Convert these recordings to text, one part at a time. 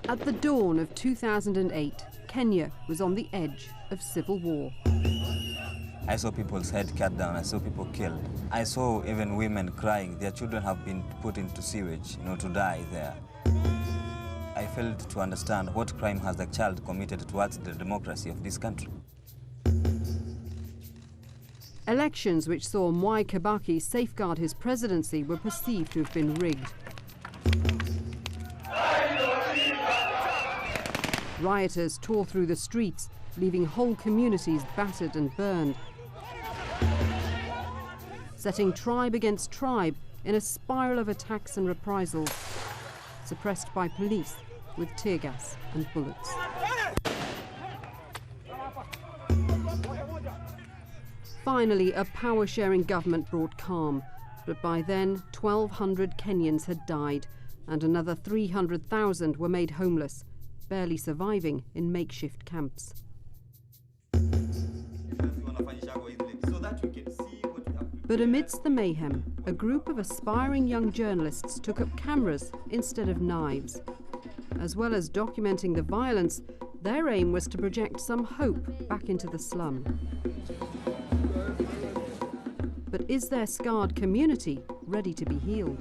At the dawn of 2008, Kenya was on the edge of civil war. I saw people's head cut down, I saw people killed. I saw even women crying. Their children have been put into sewage, to die there. I failed to understand what crime has the child committed towards the democracy of this country. Elections which saw Mwai Kibaki safeguard his presidency were perceived to have been rigged. Rioters tore through the streets, leaving whole communities battered and burned, setting tribe against tribe in a spiral of attacks and reprisals, suppressed by police with tear gas and bullets. Finally, a power-sharing government brought calm, but by then 1,200 Kenyans had died and another 300,000 were made homeless, barely surviving in makeshift camps. But amidst the mayhem, a group of aspiring young journalists took up cameras instead of knives. As well as documenting the violence, their aim was to project some hope back into the slum. But is their scarred community ready to be healed?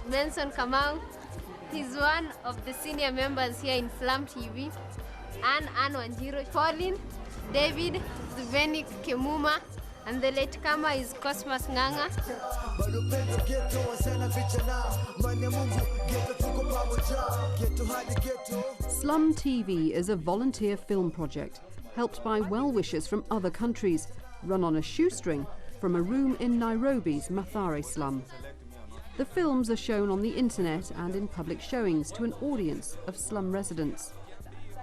BENSON KAMAU. He's one of the senior members here in Slum TV. Anne WANJIRU, Pauline, David, Zvenik Kemuma, and the late Kama is Cosmas Nganga. Slum TV is a volunteer film project helped by well-wishers from other countries, run on a shoestring from a room in Nairobi's Mathare slum. The films are shown on the internet and in public showings to an audience of slum residents.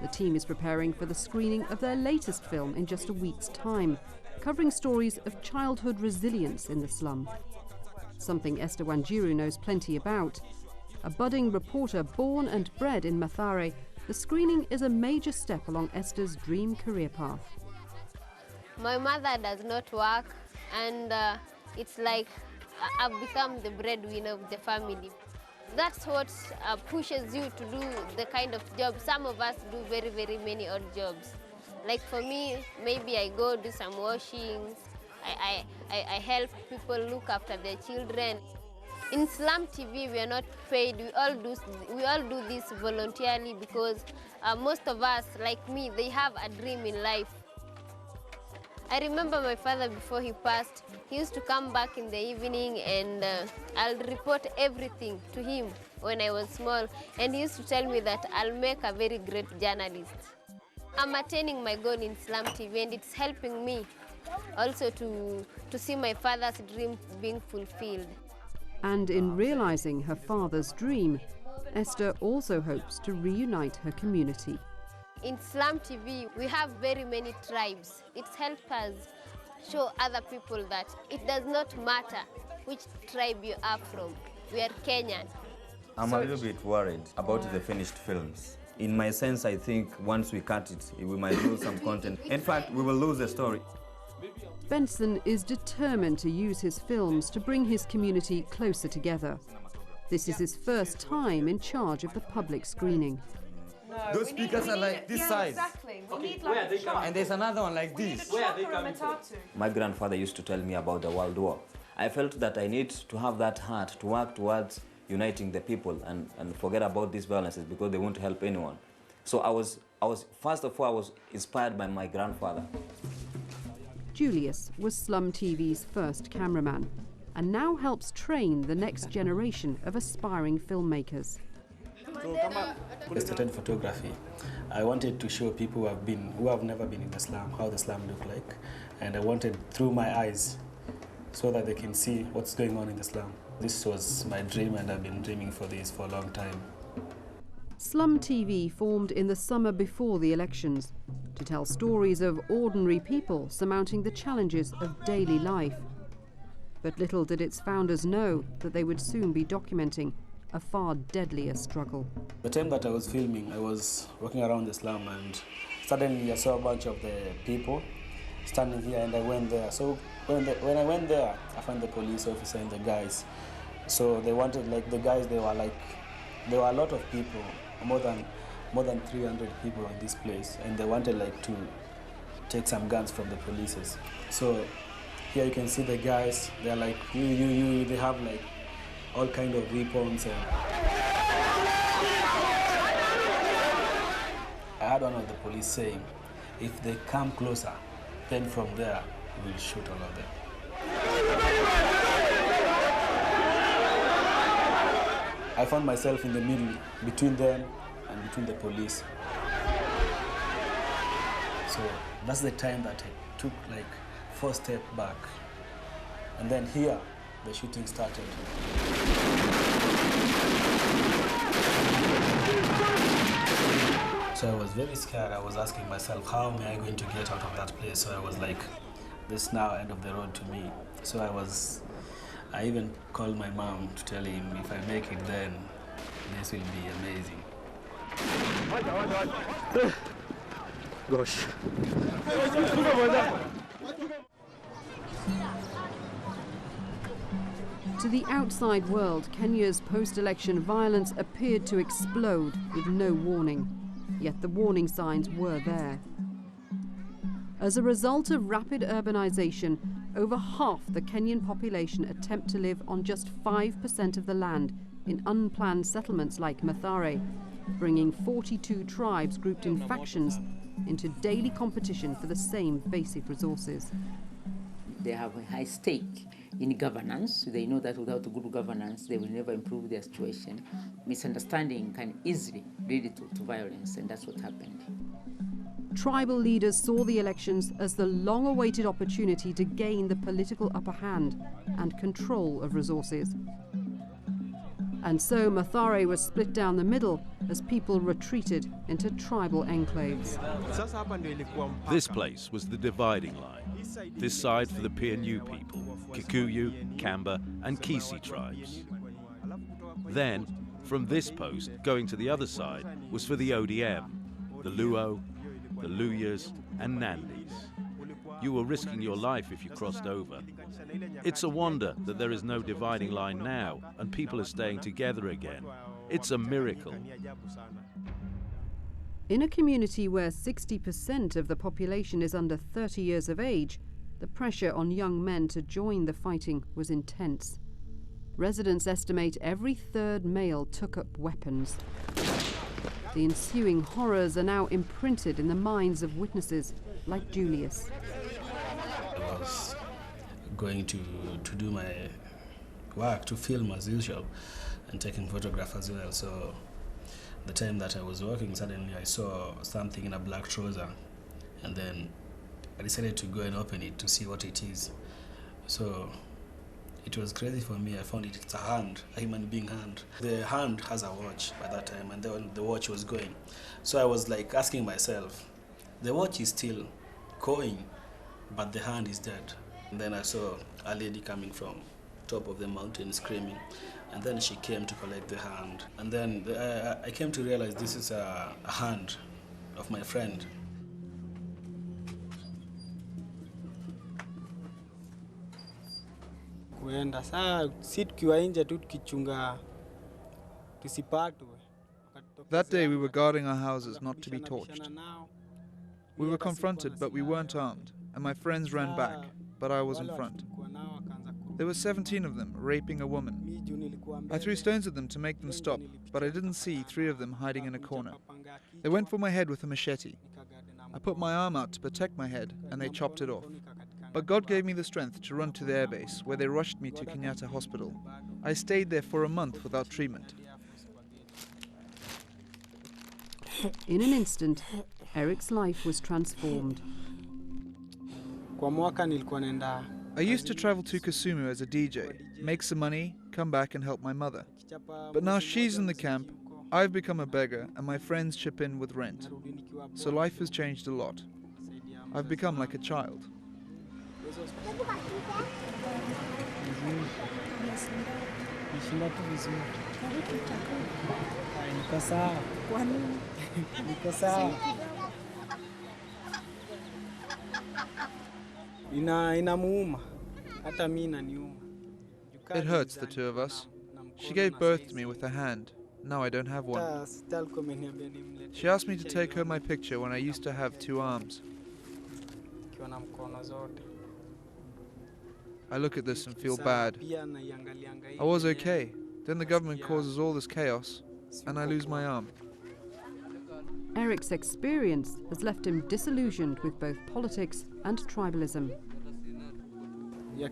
The team is preparing for the screening of their latest film in just a week's time, covering stories of childhood resilience in the slum. Something Esther WANJIRU knows plenty about. A budding reporter born and bred in Mathare, the screening is a major step along Esther's dream career path. My mother does not work, and it's like I've become the breadwinner of the family. That's what pushes you to do the kind of job. Some of us do very, very many odd jobs. Like for me, maybe I go do some washings, I help people look after their children. In Slum TV, we are not paid. We all do this voluntarily because most of us, like me, they have a dream in life. I remember my father before he passed. He used to come back in the evening and I'll report everything to him when I was small. And he used to tell me that I'll make a very great journalist. I'm attaining my goal in Slum TV, and it's helping me also to see my father's dream being fulfilled. And in realizing her father's dream, Esther also hopes to reunite her community. In Slum TV, we have very many tribes. It's helped us show other people that it does not matter which tribe you are from. We are Kenyan. I'm a little bit worried about the finished films. In my sense, I think once we cut it, we might lose some content. In fact, we will lose the story. Benson is determined to use his films to bring his community closer together. This is his first time in charge of the public screening. Those speakers are like this size. Exactly. We need like a shot. And there's another one like this. Where are they coming from? My grandfather used to tell me about the World War. I felt that I need to have that heart to work towards uniting the people and forget about these violences because they won't help anyone. So I was first of all, I was inspired by my grandfather. Julius was Slum TV's first cameraman and now helps train the next generation of aspiring filmmakers. I started photography. I wanted to show people who have never been in the slum how the slum looked like, and I wanted, through my eyes, so that they can see what's going on in the slum. This was my dream, and I've been dreaming for this for a long time. Slum TV formed in the summer before the elections to tell stories of ordinary people surmounting the challenges of daily life. But little did its founders know that they would soon be documenting a far deadlier struggle. The time that I was filming, I was walking around the slum, and suddenly I saw a bunch of the people standing here, and I went there. So when I went there, I found the police officer and the guys. So they wanted, like, the guys, there were a lot of people, more than 300 people in this place, and they wanted, like, to take some guns from the police. So here you can see the guys, they're like, they have, like, all kind of weapons. And I heard one of the police saying, if they come closer, then from there, we'll shoot all of them. I found myself in the middle, between them and between the police. So that's the time that I took, like, 4 steps back. And then here, the shooting started. So I was very scared. I was asking myself, how am I going to get out of that place? So I was like, this now end of the road to me. So I even called my mom to tell him, if I make it, then this will be amazing. Gosh. To the outside world, Kenya's post-election violence appeared to explode with no warning. Yet the warning signs were there. As a result of rapid urbanization, over half the Kenyan population attempt to live on just 5% of the land in unplanned settlements like Mathare, bringing 42 tribes grouped in factions into daily competition for the same basic resources. They have a high stake in governance. They know that without good governance, they will never improve their situation. Misunderstanding can easily lead to violence, and that's what happened. Tribal leaders saw the elections as the long-awaited opportunity to gain the political upper hand and control of resources. And so Mathare was split down the middle as people retreated into tribal enclaves. This place was the dividing line. This side for the PNU people, Kikuyu, Kamba and Kisi tribes. Then, from this post, going to the other side was for the ODM, the Luo, the Luyas and Nandis. You were risking your life if you crossed over. It's a wonder that there is no dividing line now and people are staying together again. It's a miracle. In a community where 60% of the population is under 30 years of age, the pressure on young men to join the fighting was intense. Residents estimate every third male took up weapons. The ensuing horrors are now imprinted in the minds of witnesses like Julius. I was going to do my work, to film as usual, and taking photographs as well. So the time that I was working, suddenly I saw something in a black trouser, and then I decided to go and open it to see what it is. So it was crazy for me. I found it's a hand, a human being hand. The hand has a watch by that time, and then the watch was going. So I was like asking myself, the watch is still going, but the hand is dead. And then I saw a lady coming from top of the mountain screaming, and then she came to collect the hand. And then I came to realize this is a hand of my friend. That day we were guarding our houses not to be torched. We were confronted, but we weren't armed, and my friends ran back, but I was in front. There were 17 of them raping a woman. I threw stones at them to make them stop, but I didn't see 3 of them hiding in a corner. They went for my head with a machete. I put my arm out to protect my head, and they chopped it off. But God gave me the strength to run to the airbase, where they rushed me to Kenyatta Hospital. I stayed there for a month without treatment. In an instant, Eric's life was transformed. Kwa mwaka nilikuwa naenda I used to travel to Kisumu as a DJ, make some money, come back and help my mother. But now she's in the camp, I've become a beggar and my friends chip in with rent. So life has changed a lot. I've become like a child. It hurts, the two of us. She gave birth to me with her hand. Now I don't have one. She asked me to take her my picture when I used to have 2 arms. I look at this and feel bad. I was okay. Then the government causes all this chaos, and I lose my arm. Eric's experience has left him disillusioned with both politics and tribalism. The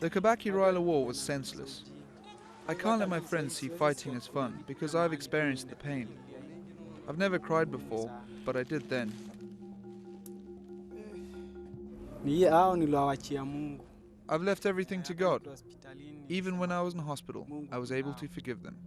Kibaki-Raila war was senseless. I can't let my friends see fighting as fun because I've experienced the pain. I've never cried before, but I did then. I've left everything to God. Even when I was in hospital, I was able to forgive them.